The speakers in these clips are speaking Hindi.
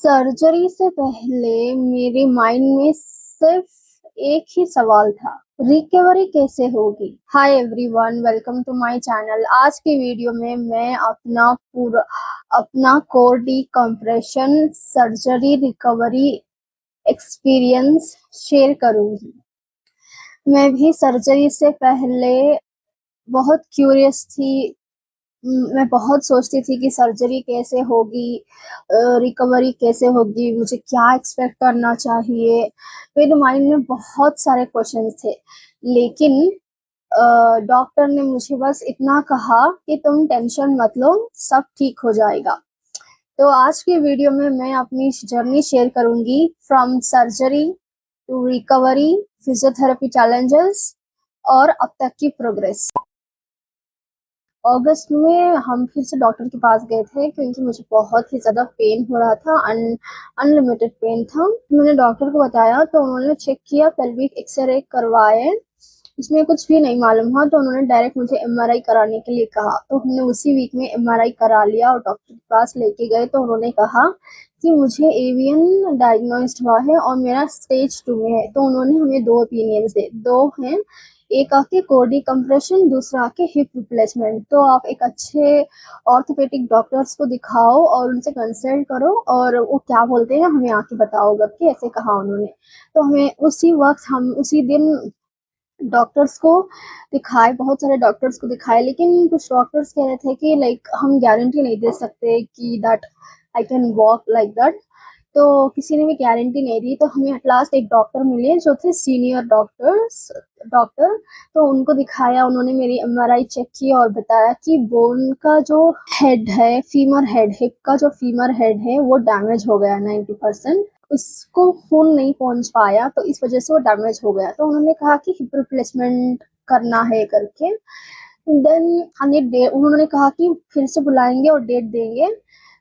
सर्जरी से पहले मेरे माइंड में सिर्फ एक ही सवाल था, रिकवरी कैसे होगी। Hi everyone, welcome to my channel. आज की वीडियो में मैं अपना core decompression surgery recovery experience share करूंगी। मैं भी सर्जरी से पहले बहुत क्यूरियस थी। मैं बहुत सोचती थी कि सर्जरी कैसे होगी, रिकवरी कैसे होगी, मुझे क्या एक्सपेक्ट करना चाहिए। मेरे माइंड में बहुत सारे क्वेश्चंस थे, लेकिन डॉक्टर ने मुझे बस इतना कहा कि तुम टेंशन मत लो, सब ठीक हो जाएगा। तो आज की वीडियो में मैं अपनी जर्नी शेयर करूंगी, from surgery to recovery, physiotherapy challenges और अब तक की प्रोग्रेस। अगस्त में हम फिर से डॉक्टर के पास गए थे क्योंकि मुझे बहुत ही ज़्यादा पेन हो रहा था, अनलिमिटेड पेन था। मैंने डॉक्टर को बताया तो उन्होंने चेक किया, पेल्विक एक्सरे करवाए, उसमें कुछ भी नहीं मालूम हुआ तो उन्होंने डायरेक्ट मुझे एमआरआई कराने के लिए कहा। तो हमने उसी वीक में एमआरआई करा लिया और डॉक्टर के पास लेके गए तो उन्होंने कहा कि मुझे एवियन डायग्नोस्ड हुआ है और मेरा स्टेज 2 में है। तो उन्होंने हमें दो ओपिनियंस दे, दो हैं, एक आके कोर डिकम्प्रेशन, दूसरा आके हिप रिप्लेसमेंट। तो आप एक अच्छे ऑर्थोपेडिक डॉक्टर्स को दिखाओ और उनसे कंसल्ट करो और वो क्या बोलते हैं हमें आके बताओ करके ऐसे कहा उन्होंने। तो हमें उसी वक्त, हम उसी दिन डॉक्टर्स को दिखाए, बहुत सारे डॉक्टर्स को दिखाए, लेकिन कुछ डॉक्टर्स कह रहे थे कि लाइक हम गारंटी नहीं दे सकते कि that I can walk like that. तो किसी ने भी गारंटी नहीं दी। तो हमें एट लास्ट एक डॉक्टर मिले जो थे सीनियर डॉक्टर। तो उनको दिखाया, उन्होंने मेरी एमआरआई चेक की और बताया कि बोन का जो हेड है, फीमर हेड, हिप का जो फीमर हेड है वो डैमेज हो गया 90%। उसको खून नहीं पहुंच पाया तो इस वजह से वो डैमेज हो गया। तो उन्होंने कहा कि हिप रिप्लेसमेंट करना है करके। देन उन्होंने कहा कि फिर से बुलाएंगे और डेट देंगे,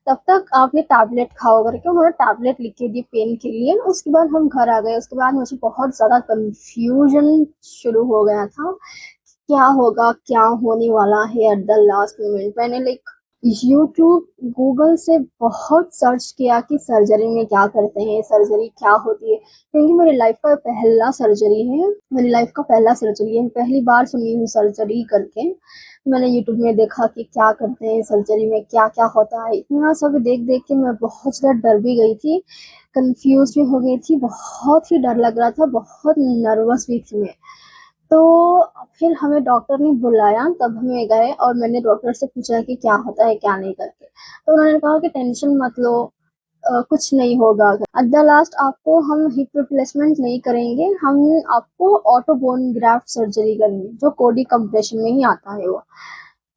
तब तक आप ये टैबलेट खाओ करके उन्होंने टैबलेट लिख के दी पेन के लिए। उसके बाद हम घर आ गए। उसके बाद मुझे बहुत ज़्यादा कंफ्यूजन शुरू हो गया था, क्या होगा, क्या होने वाला है एट द लास्ट मोमेंट। मैंने लाइक यूट्यूब, गूगल से बहुत सर्च किया कि सर्जरी में क्या करते हैं, सर्जरी क्या होती है, क्योंकि मेरी लाइफ का पहला सर्जरी है, मेरी लाइफ का पहला सर्जरी है, पहली बार सुनी हूँ सर्जरी करके। मैंने यूट्यूब में देखा कि क्या करते हैं सर्जरी में, क्या क्या होता है। इतना सब देख देख के मैं बहुत ज़्यादा डर भी गई थी, कंफ्यूज भी हो गई थी, बहुत ही डर लग रहा था, बहुत नर्वस भी थी मैं। तो फिर हमें डॉक्टर ने बुलाया, तब हमें गए और मैंने डॉक्टर से पूछा कि क्या होता है क्या नहीं करके। तो उन्होंने कहा कि टेंशन मत लो, कुछ नहीं होगा। एट द लास्ट आपको हम हिप रिप्लेसमेंट नहीं करेंगे, हम आपको ऑटो बोन ग्राफ्ट सर्जरी करेंगे, जो कोडी कंप्रेशन में ही आता है वो।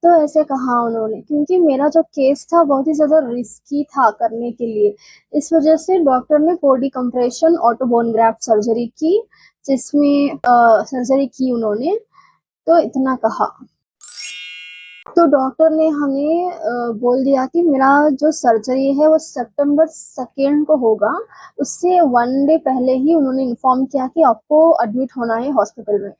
तो ऐसे कहा उन्होंने, क्योंकि मेरा जो केस था बहुत ही ज़्यादा रिस्की था करने के लिए, इस वजह से डॉक्टर ने कोडी compression auto bone graft surgery की, जिसमें सर्जरी की उन्होंने। तो इतना कहा तो डॉक्टर ने हमें बोल दिया कि मेरा जो सर्जरी है वो सितंबर 2 को होगा। उससे 1 डे पहले ही उन्होंने इन्फॉर्म किया कि आपको एडमिट होना है हॉस्पिटल में।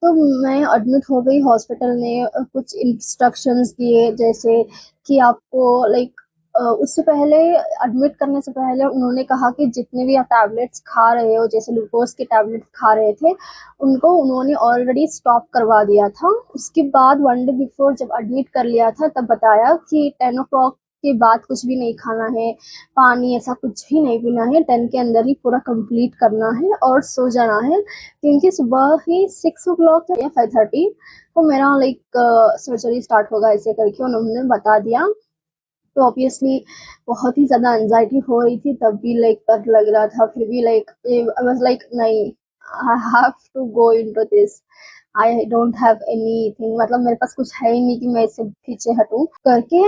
तो मैं एडमिट हो गई हॉस्पिटल में। कुछ इंस्ट्रक्शंस दिए, जैसे कि आपको लाइक उससे पहले, एडमिट करने से पहले उन्होंने कहा कि जितने भी आप टैबलेट्स खा रहे हो, जैसे ग्लूकोज के टैबलेट खा रहे थे, उनको उन्होंने ऑलरेडी स्टॉप करवा दिया था। उसके बाद 1 डे बिफोर जब एडमिट कर लिया था तब बताया कि 10 o'clock के बाद कुछ भी नहीं खाना है, पानी ऐसा कुछ भी नहीं पीना है, 10 के अंदर ही पूरा कंप्लीट करना है और सो जाना है, क्योंकि सुबह ही 6 o'clock या 5:30 को मेरा लाइक सर्जरी स्टार्ट होगा, ऐसे करके उन्होंने बता दिया। तो ऑब्वियसली बहुत ही ज़्यादा एंजाइटी हो रही थी, तब भी लाइक डर लग रहा था, फिर भी लाइक आई वाज लाइक नहीं, I have to go into this, I don't have anything, मतलब मेरे पास कुछ है ही नहीं कि मैं इससे पीछे हटूं करके।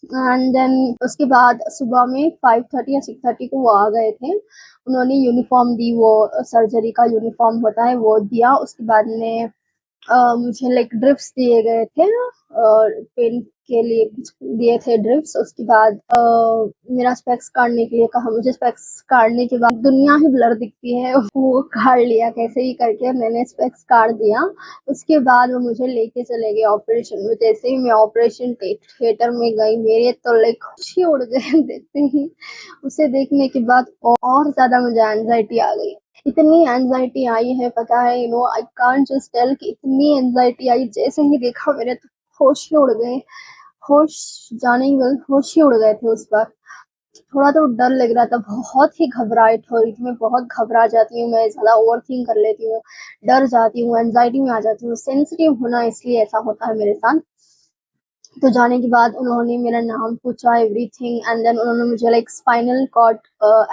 एंड देन उसके बाद सुबह में 5:30 या 6:30 को वो आ गए थे। उन्होंने यूनिफॉर्म दी, वो सर्जरी का यूनिफॉर्म होता है वो दिया। उसके बाद में मुझे लाइक ड्रिप्स दिए गए थे, पेन के लिए कुछ दिए थे ड्रिप्स। उसके बाद मेरा स्पेक्स काटने के लिए कहा मुझे। स्पेक्स काटने के बाद दुनिया ही ब्लर दिखती है, वो काट लिया कैसे ही करके, मैंने स्पेक्स काट दिया। उसके बाद वो मुझे लेके चले गए ऑपरेशन में। जैसे ही मैं ऑपरेशन थिएटर में गई, मेरे तो लाइक खुशी उड़ गए देखते ही। उसे देखने के बाद और ज्यादा मुझे एंजाइटी आ गई। इतनी एंजाइटी आई है, पता है, आई कांट जस्ट टेल कि इतनी एंजाइटी आई। जैसे ही देखा मेरे तो होश ही उड़ गए। होश जाने ही बस होश ही उड़ गए थे उस वक्त। थोड़ा तो डर लग रहा था, बहुत ही घबराहट हो रही थी। मैं बहुत घबरा जाती हूँ, मैं ज्यादा ओवर थिंक कर लेती हूँ, डर जाती हूँ, एंजाइटी में आ जाती हूँ। सेंसिटिव होना इसलिए ऐसा होता है मेरे साथ। तो जाने के बाद उन्होंने मेरा नाम पूछा, एवरीथिंग, एंड देन उन्होंने मुझे लाइक स्पाइनल कॉर्ड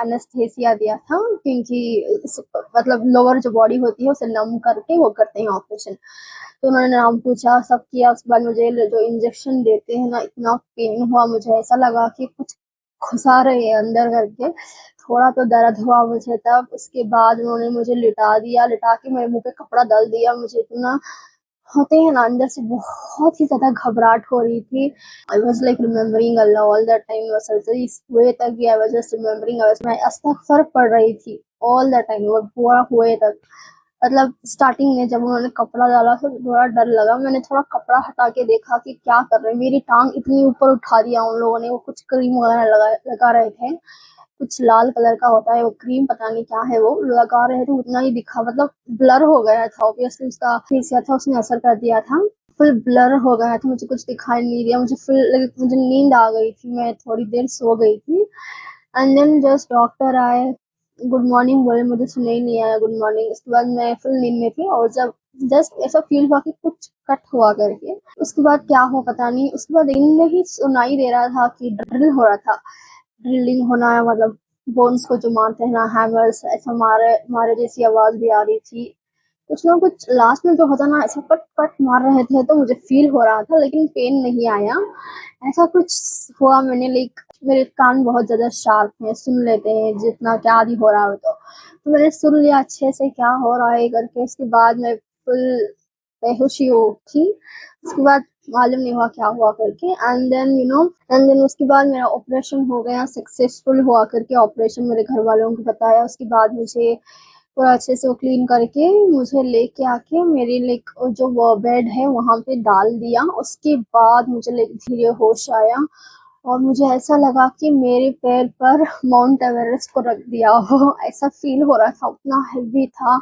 एनेस्थेसिया दिया था, क्योंकि मतलब लोअर जो बॉडी होती है उसे नम करके वो करते हैं ऑपरेशन। तो उन्होंने नाम पूछा, सब किया। उसके बाद मुझे जो इंजेक्शन देते हैं ना, इतना पेन हुआ, मुझे ऐसा लगा कि कुछ घुसा रहे हैं अंदर करके। थोड़ा तो दर्द हुआ मुझे तब। उसके बाद उन्होंने मुझे लिटा दिया, लिटा के मेरे मुंह पे कपड़ा डाल दिया। मुझे इतना होते हैं ना अंदर से बहुत ही ज्यादा घबराहट हो रही थी। I was like remembering Allah all that time. Surgery हुए तक भी आई वॉज जस्ट रिमेम्बरिंग, मैं अस्तगफर पढ़ रही थी ऑल दैट टाइम, वो पूरा हुए तक। मतलब स्टार्टिंग में जब उन्होंने कपड़ा डाला तो थोड़ा डर लगा। मैंने थोड़ा कपड़ा हटा के देखा कि क्या कर रहे हैं। मेरी टांग इतनी ऊपर उठा दिया उन लोगों ने। वो कुछ क्रीम वगैरह लगा रहे थे, कुछ लाल कलर का होता है वो क्रीम, पता नहीं क्या है, वो लगा रहे थे। उतना ही दिखा, मतलब ब्लर हो गया था ऑब्वियसली, उसका फेसिया था उसने असर कर दिया था। फुल ब्लर हो गया था, मुझे कुछ दिखाई नहीं दिया। मुझे नींद आ गई थी, मैं थोड़ी देर सो गई थी। एंड देन जस्ट डॉक्टर आए, गुड मॉर्निंग बोले, मुझे सुनाई नहीं आया गुड मॉर्निंग। उसके बाद मैं फुल नींद में थी, और जब जस्ट ऐसा फील हुआ कि कुछ कट हुआ करके। उसके बाद क्या हुआ पता नहीं। उसके बाद दिन में ही सुनाई दे रहा था कि ड्रिल हो रहा था। ड्रिलिंग होना है, मतलब बोन्स को जो मारते हैं ना, हैमर्स, ऐसा मारे मारे जैसी आवाज भी आ रही थी। कुछ ना कुछ लास्ट में जो होता ना, ऐसा पट पट मार रहे थे, तो मुझे फील हो रहा था, लेकिन पेन नहीं आया। ऐसा कुछ हुआ। मैंने लाइक, मेरे कान बहुत ज्यादा शार्प हैं, सुन लेते हैं जितना क्या भी हो रहा हो। तो मैंने सुन लिया अच्छे से क्या हो रहा है करके। उसके बाद मैं फुल बेहोशी थी। उसके बाद मालूम नहीं हुआ क्या हुआ करके। एंड देन उसके बाद मेरा ऑपरेशन हो गया, सक्सेसफुल हुआ करके ऑपरेशन। मेरे घर वालों को बताया। उसके बाद मुझे पूरा अच्छे से वो क्लीन करके मुझे लेके आके मेरे लाइक जो वो बेड है वहां पे डाल दिया। उसके बाद मुझे लाइक धीरे होश आया, और मुझे ऐसा लगा कि मेरे पैर पर माउंट एवरेस्ट को रख दिया हो, ऐसा फील हो रहा था, उतना हेवी था।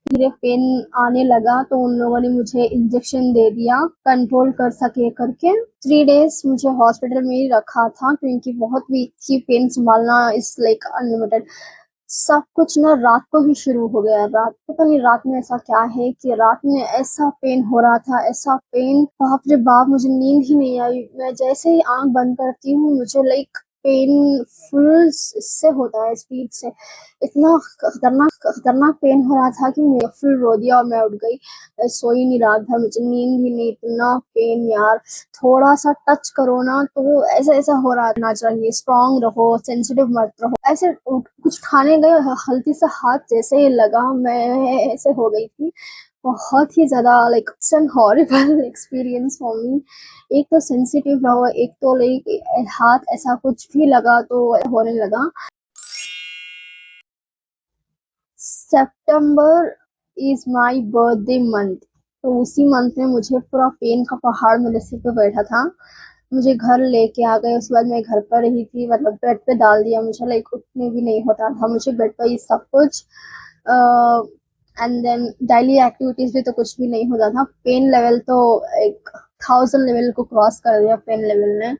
धीरे पेन आने लगा, तो उन लोगों ने मुझे इंजेक्शन दे दिया कंट्रोल कर सके करके। 3 डेज मुझे हॉस्पिटल में ही रखा था, क्योंकि बहुत वीक थी। पेन संभालना इज लाइक अनलिमिटेड। सब कुछ ना रात को ही शुरू हो गया। रात पता नहीं रात में ऐसा क्या है कि रात में ऐसा पेन हो रहा था, ऐसा पेन, बाप रे बाप, मुझे नींद ही नहीं आई। मैं जैसे ही आंख बंद करती हूँ, मुझे लाइक पेन फुल से होता है, स्पीड से। इतना खतरनाक खतरनाक पेन हो रहा था कि मैं फुल रो दिया और मैं उठ गई। मैं सो ही नहीं रहा था, मुझे नींद ही नहीं, इतना पेन यार। थोड़ा सा टच करो ना तो ऐसा ऐसा हो रहा ना चाहिए। स्ट्रांग रहो, सेंसिटिव मत रहो। ऐसे कुछ खाने गए, हल्दी से हाथ जैसे ही लगा, मैं ऐसे हो गई थी। बहुत ही ज्यादा like it's an horrible experience for me. एक तो सेंसिटिव रहो, एक तो लाइक हाथ ऐसा कुछ भी लगा तो होने लगा। सितंबर इज माय बर्थडे मंथ। तो उसी मंथ में मुझे पूरा पेन का पहाड़ मेरे सिर पे बैठा था। मुझे घर लेके आ गए। उसके बाद मैं घर पर ही थी, मतलब बेड पे डाल दिया मुझे। लाइक उठने भी नहीं होता था मुझे, बेड पर ही सब कुछ। एंड देन डेली एक्टिविटीज भी तो कुछ भी नहीं होता था। पेन लेवल तो एक 1000 लेवल को क्रॉस कर दिया पेन लेवल ने।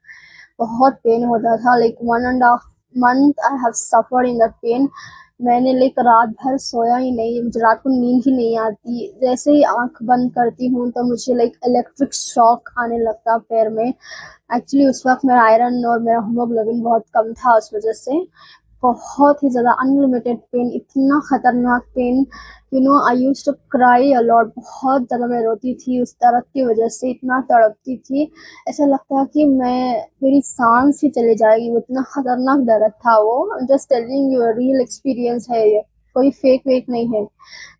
बहुत पेन होता था। Like 1.5 month I have suffered in that pain. मैंने लाइक रात भर सोया ही नहीं, मुझे रात को नींद ही नहीं आती। जैसे ही आंख बंद करती हूँ तो मुझे लाइक इलेक्ट्रिक शॉक आने लगता पैर में। एक्चुअली उस वक्त मेरा आयरन और मेरा हीमोग्लोबिन बहुत कम था, उस वजह से बहुत ही ज्यादा अनलिमिटेड पेन, इतना खतरनाक pain. I used to cry a lot. बहुत ज्यादा मैं रोती थी उस दर्द की वजह से, इतना तड़पती थी। ऐसा लगता है कि मेरी सांस ही चली जाएगी, वो इतना खतरनाक दर्द था वो। Just telling you, real experience है ये। कोई फेक वेक नहीं है,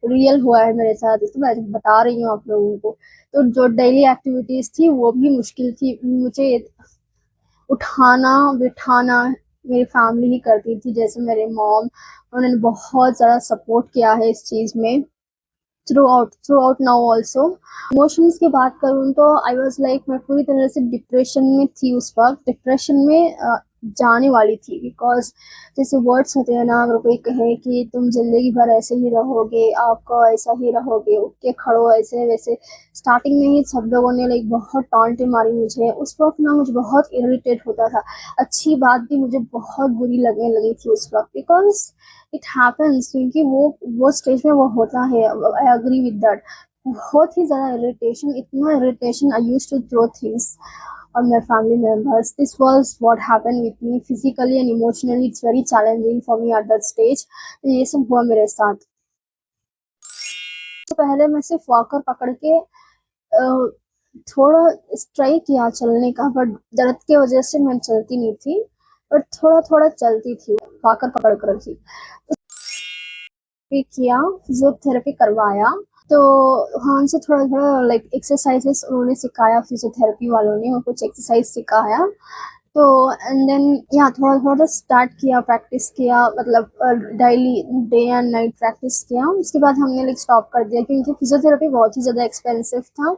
रियल हुआ है मेरे साथ, तो मैं बता रही हूँ आप लोगों को। तो जो डेली एक्टिविटीज थी वो भी मुश्किल थी, मुझे उठाना बिठाना मेरी फैमिली ही करती थी, जैसे मेरे मॉम, उन्होंने बहुत ज़्यादा सपोर्ट किया है इस चीज़ में, through out now also. Emotions की बात करूँ तो आई वॉज लाइक, मैं पूरी तरह से डिप्रेशन में थी उस वक्त, डिप्रेशन में जाने वाली थी, बिकॉज जैसे वर्ड्स होते हैं ना, अगर कोई कहे कि तुम जिंदगी भर ऐसे ही रहोगे, आपको ऐसा ही रहोगे, उठ के खड़ो ऐसे वैसे, स्टार्टिंग में ही सब लोगों ने लाइक बहुत टॉन्टें मारी मुझे उस वक्त ना, मुझे बहुत इरिटेट होता था। अच्छी बात भी मुझे बहुत बुरी लगने लगी थी उस वक्त, बिकॉज इट हैपेंस, क्योंकि वो स्टेज में वो होता है। I agree with that. बहुत ही ज़्यादा इरिटेशन, इतना irritation, I used to throw things on my family members. This was what happened with me physically and emotionally. It's very challenging for me at that stage. तो ये सब हुआ मेरे साथ। तो पहले मैं सिर्फ वॉकर पकड़ के थोड़ा ट्राई किया चलने का, बट दर्द की वजह से मैं चलती नहीं थी, बट थोड़ा थोड़ा चलती थी वॉकर पकड़ कर ही। किया, फिजियोथेरेपी करवाया, तो वहाँ से थोड़ा थोड़ा लाइक एक्सरसाइजेस उन्होंने सिखाया, फिजियोथेरेपी वालों ने कुछ एक्सरसाइज सिखाया। तो एंड देन या थोड़ा थोड़ा स्टार्ट किया, प्रैक्टिस किया, मतलब daily day and night practice किया। उसके बाद हमने लाइक स्टॉप कर दिया, क्योंकि फिजियोथेरेपी बहुत ही ज़्यादा एक्सपेंसिव था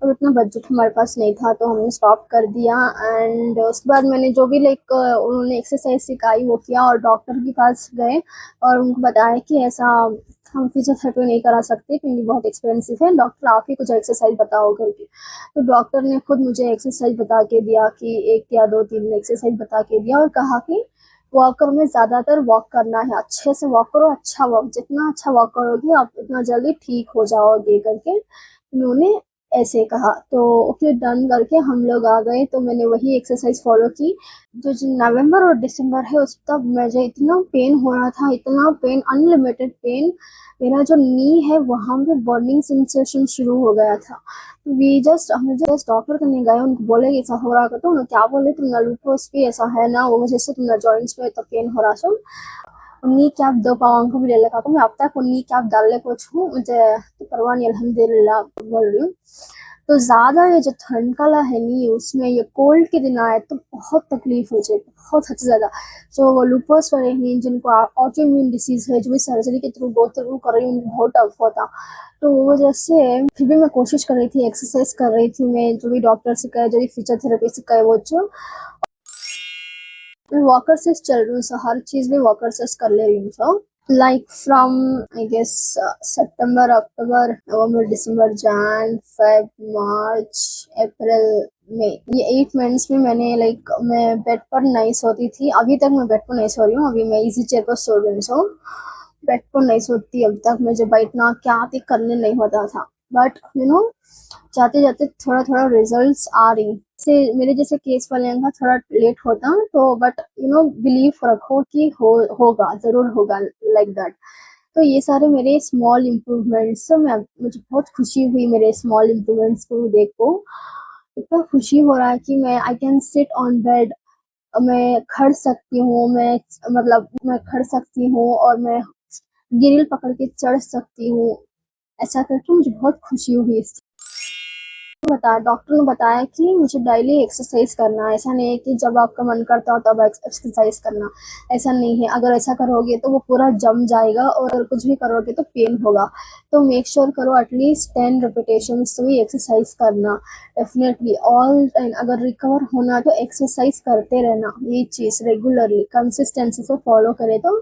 और उतना बजट हमारे पास नहीं था, तो हमने स्टॉप कर दिया। एंड उसके बाद मैंने जो भी लाइक उन्होंने एक्सरसाइज सिखाई वो किया, और डॉक्टर के पास गए और उनको बताया कि ऐसा हम फिजियोथेरेपी नहीं करा सकते क्योंकि बहुत एक्सपेंसिव है, डॉक्टर आप ही कुछ एक्सरसाइज बताओ करके। तो डॉक्टर ने खुद मुझे एक्सरसाइज बता के दिया, कि 1 या 2-3 एक्सरसाइज बता के दिया, और कहा कि वॉकर में ज़्यादातर वॉक करना है, अच्छे से वॉक करो, अच्छा वॉक, जितना अच्छा वॉक करोगे आप उतना जल्दी ठीक हो जाओगे करके उन्होंने ऐसे कहा। तो फिर डन करके हम लोग आ गए, तो मैंने वही एक्सरसाइज फॉलो की। जो नवंबर और दिसंबर है उस तब मुझे इतना पेन हो रहा था, इतना पेन, अनलिमिटेड पेन, मेरा जो नी है वहाँ पे बर्निंग सेंसेशन शुरू हो गया था। हम जस्ट डॉक्टर करने गए, उनको बोले कि ऐसा हो रहा था, तो उन्होंने क्या बोले, तुम लूपोस भी ऐसा है ना, वो वजह से तुम्हारा जॉइंट्स में तो पेन हो रहा सो उन्नी कैप 2 पाँव को भी ले लगा, तो मैं अब तक उन्नी कैप डालने को हूँ, मुझे तो परवाह नहीं, अल्हम्दुलिल्लाह बोल रही हूँ। तो ज़्यादा ये जो ठंड काला है नी, उसमें ये कोल्ड के दिन आए तो बहुत तकलीफ हो जाए, बहुत हद से ज़्यादा। जो वो लूपस वाले हैं, जिनको ऑटो इम्यून डिसीज़ है, जो भी सर्जरी के थ्रू गो थ्रू कर रही हूँ, उनको बहुत टफ होता। तो वो वजह से फिर भी मैं कोशिश कर रही थी, एक्सरसाइज कर रही थी, मैं जो भी डॉक्टर सिखाए, जो भी फिजियोथेरेपी सिखाए वो जो मैं वॉकर से चल रही हूँ, सो हर चीज़ में वॉकर से कर ले रही हूँ। सो like from I guess September, October, November, December, Jan, Feb, March, April, May, ये 8 मंथ्स में मैंने लाइक मैं बेड पर नहीं सोती थी। अभी तक मैं बेड पर नहीं सो रही हूँ, अभी मैं इजी चेयर पर सो रही हूँ। सो बेड पर नहीं सोती अब तक, मुझे बैठना क्या आती करने नहीं होता था, बट जाते जाते थोड़ा थोड़ा रिजल्ट्स आ रही से। मेरे जैसे केस वाले का थोड़ा लेट होता, तो बट बिलीव रखो कि होगा, जरूर होगा, लाइक दैट। तो ये सारे मेरे स्मॉल इम्प्रूवमेंट्स, मैं मुझे बहुत खुशी हुई मेरे स्मॉल इम्प्रूवमेंट्स को देखो। इतना खुशी हो रहा है कि मैं I can sit on bed, मैं खड़ सकती हूँ, मैं खड़ सकती हूँ, और मैं गिरिल पकड़ के चढ़ सकती हूँ। ऐसा करके मुझे बहुत खुशी हुई इस डॉक्टर ने बताया कि मुझे डेली एक्सरसाइज करना है। ऐसा नहीं है कि जब आपका मन करता हो तब एक्सरसाइज करना, ऐसा नहीं है। अगर ऐसा करोगे तो वो पूरा जम जाएगा, और अगर कुछ भी करोगे तो पेन होगा। तो मेक श्योर करो एटलीस्ट 10 रिपीटेशंस तो भी एक्सरसाइज करना, डेफिनेटली ऑल टाइम। अगर रिकवर होना तो एक्सरसाइज करते रहना, ये चीज़ रेगुलरली कंसिस्टेंसी से फॉलो करे तो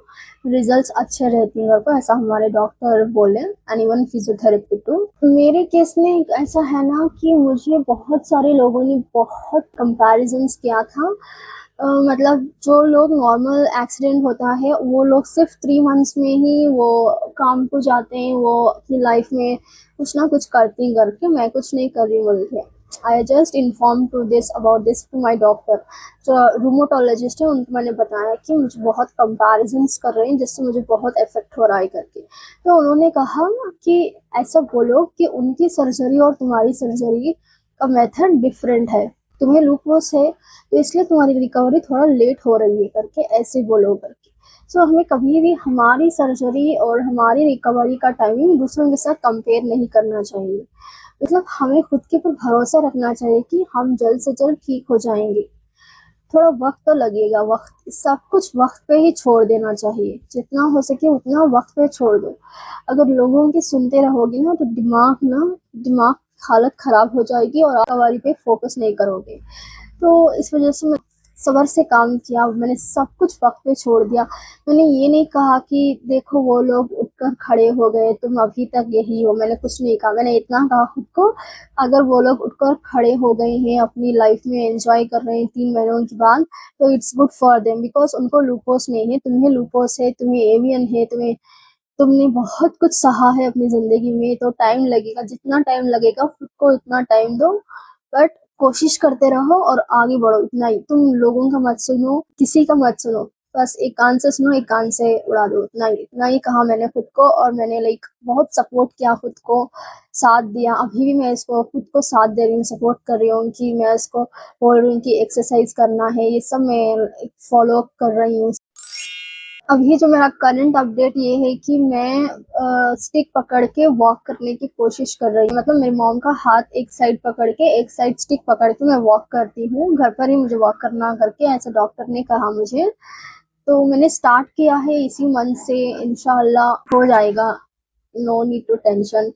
रिजल्ट्स अच्छे रहते हैं। को ऐसा हमारे डॉक्टर बोले, एंड इवन फिजियोथेरेपी टू। मेरे केस में ऐसा है ना कि मुझे बहुत सारे लोगों ने बहुत कंपैरिजन्स किया था। मतलब जो लोग नॉर्मल एक्सीडेंट होता है वो लोग सिर्फ 3 मंथ्स में ही वो काम को जाते हैं, वो अपनी लाइफ में कुछ ना कुछ करते हैं करके, मैं कुछ नहीं कर रही बोल के। I just inform to this about this to my doctor, जो रूमोटोलॉजिस्ट है, उनको मैंने बताया कि मुझे बहुत कंपैरिजन्स कर रहे हैं जिससे मुझे बहुत इफेक्ट हो रहा है करके। तो उन्होंने कहा कि ऐसा बोलो कि उनकी सर्जरी और तुम्हारी सर्जरी का मेथड डिफरेंट है, तुम्हें लूपोस है तो इसलिए तुम्हारी रिकवरी थोड़ा लेट हो रही है करके, ऐसे बोलो करके। सो हमें कभी भी हमारी सर्जरी और हमारी रिकवरी का टाइमिंग दूसरों के साथ कंपेयर नहीं करना चाहिए। मतलब हमें खुद के ऊपर भरोसा रखना चाहिए कि हम जल्द से जल्द ठीक हो जाएंगे। थोड़ा वक्त तो लगेगा, वक्त सब कुछ वक्त पे ही छोड़ देना चाहिए, जितना हो सके उतना वक्त पे छोड़ दो। अगर लोगों की सुनते रहोगे ना तो दिमाग हालत खराब हो जाएगी और आप सवारी पे फोकस नहीं करोगे। तो इस वजह से मैं सब्र से काम किया, मैंने सब कुछ वक्त पे छोड़ दिया। मैंने ये नहीं कहा कि देखो वो लोग उठकर खड़े हो गए, तुम अभी तक यही हो, मैंने कुछ नहीं कहा। मैंने इतना कहा खुद को, अगर वो लोग उठकर खड़े हो गए हैं, अपनी लाइफ में एंजॉय कर रहे हैं 3 महीनों के बाद, तो it's good for them, because उनको लूपोस नहीं है, तुम्हें लूपोस है, तुम्हें एवियन है, तुमने बहुत कुछ सहा है अपनी जिंदगी में। तो टाइम लगेगा, जितना टाइम लगेगा खुद को उतना टाइम दो, बट कोशिश करते रहो और आगे बढ़ो। इतना ही, तुम लोगों का मत सुनो, किसी का मत सुनो, बस एक कान से सुनो, एक कान से उड़ा दो। इतना ही कहा मैंने खुद को, और मैंने लाइक बहुत सपोर्ट किया खुद को, साथ दिया। अभी भी मैं इसको खुद को साथ दे रही हूँ, सपोर्ट कर रही हूँ कि मैं इसको बोल रही हूँ कि एक्सरसाइज करना है, ये सब मैं फॉलो कर रही हूँ। अभी जो मेरा करंट अपडेट ये है कि मैं स्टिक पकड़ के वॉक करने की कोशिश कर रही हूँ। मतलब मेरी मॉम का हाथ एक साइड पकड़ के, एक साइड स्टिक पकड़ के मैं वॉक करती हूँ। घर पर ही मुझे वॉक करना करके, ऐसा डॉक्टर ने कहा मुझे। तो मैंने स्टार्ट किया है इसी मंथ से, इंशाल्लाह हो जाएगा, नो नीड टू टेंशन।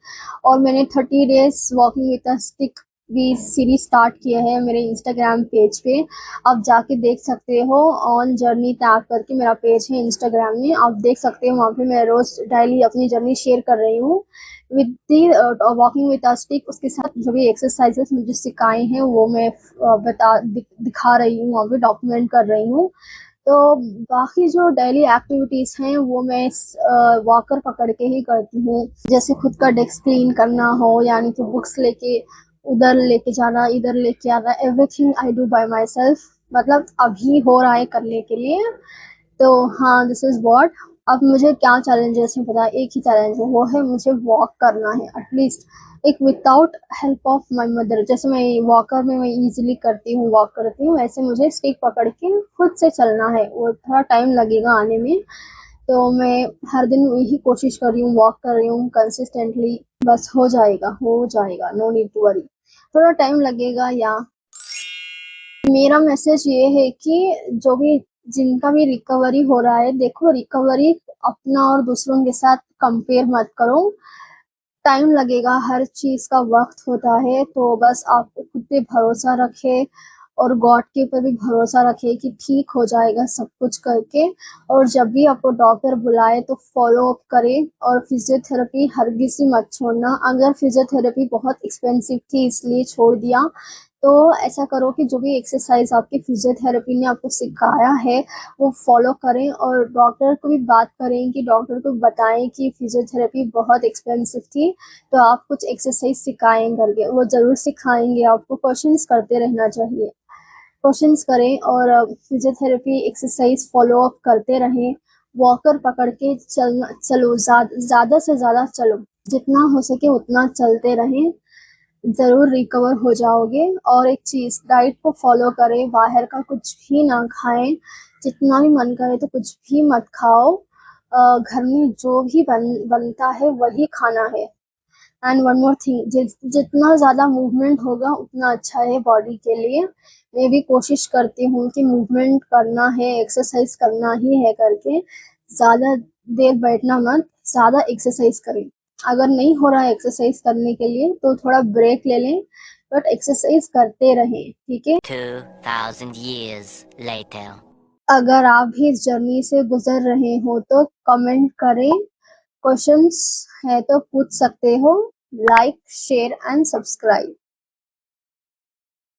और मैंने 30 days walking with a stick भी सीरीज स्टार्ट किया है मेरे इंस्टाग्राम पेज पे। आप जाके देख सकते हो, ऑन जर्नी टैग करके मेरा पेज है इंस्टाग्राम में, आप देख सकते हो। वहाँ पे मैं रोज डेली अपनी जर्नी शेयर कर रही हूँ with the walking with a stick. उसके साथ जो भी एक्सरसाइजेस मुझे सिखाए हैं वो मैं दिखा रही हूँ, वहाँ पे डॉक्यूमेंट कर रही हूँ। तो बाकी जो डेली एक्टिविटीज हैं वो मैं वॉकर पकड़ के ही करती हूँ। जैसे खुद का डेस्क क्लीन करना हो, यानी कि बुक्स लेके उधर लेके जाना, इधर लेके आना, everything I do by my self. मतलब अभी हो रहा है करने के लिए। तो हाँ, दिस इज व्हाट। अब मुझे क्या चैलेंजेस है पता है, एक ही चैलेंज है, वो है मुझे वॉक करना है एटलीस्ट, एक without help of my mother. जैसे मैं वॉकर में मैं इजीली करती हूँ, वॉक करती हूँ, ऐसे मुझे स्टिक पकड़ के खुद से चलना है। वो थोड़ा टाइम लगेगा आने में। तो मैं हर दिन यही कोशिश कर रही हूँ, वॉक कर रही हूँ कंसिस्टेंटली। बस हो जाएगा, हो जाएगा, नो नीड टू वरी। थोड़ा टाइम लगेगा। या मेरा मैसेज ये है कि जो भी जिनका भी रिकवरी हो रहा है, देखो रिकवरी अपना और दूसरों के साथ कंपेयर मत करो। टाइम लगेगा, हर चीज का वक्त होता है। तो बस आप खुद पे भरोसा रखे और गॉड के ऊपर भी भरोसा रखे कि ठीक हो जाएगा सब कुछ करके। और जब भी आपको डॉक्टर बुलाए तो फॉलो अप करें। और फिजियोथेरेपी हरगिज भी मत छोड़ना। अगर फिजियोथेरेपी बहुत एक्सपेंसिव थी इसलिए छोड़ दिया, तो ऐसा करो कि जो भी एक्सरसाइज आपकी फिजियोथेरेपी ने आपको सिखाया है वो फॉलो करें। और डॉक्टर को भी बात करें कि डॉक्टर को बताएं कि फिजियोथेरेपी बहुत एक्सपेंसिव थी, तो आप कुछ एक्सरसाइज सिखाएं करके, वो ज़रूर सिखाएंगे आपको। क्वेश्चंस करते रहना चाहिए, क्वेश्चंस करें और फिजियोथेरेपी एक्सरसाइज फॉलो अप करते रहें। वॉकर पकड़ के चलो, ज़्यादा से ज़्यादा चलो, जितना हो सके उतना चलते रहें, ज़रूर रिकवर हो जाओगे। और एक चीज़, डाइट को फॉलो करें, बाहर का कुछ भी ना खाएं। जितना भी मन करे तो कुछ भी मत खाओ। घर में जो भी बनता है वही खाना है। एंड वन मोर थिंग, जितना ज़्यादा मूवमेंट होगा उतना अच्छा है बॉडी के लिए। मैं भी कोशिश करती हूँ कि मूवमेंट करना है, एक्सरसाइज करना ही है करके। ज़्यादा देर बैठना मत, ज़्यादा एक्सरसाइज करें। अगर नहीं हो रहा है एक्सरसाइज करने के लिए तो थोड़ा ब्रेक ले लें, बट एक्सरसाइज करते रहें, ठीक है। 2000 years later. अगर आप भी इस जर्नी से गुजर रहे हो तो कमेंट करें, क्वेश्चंस है तो पूछ सकते हो। Like, share and subscribe.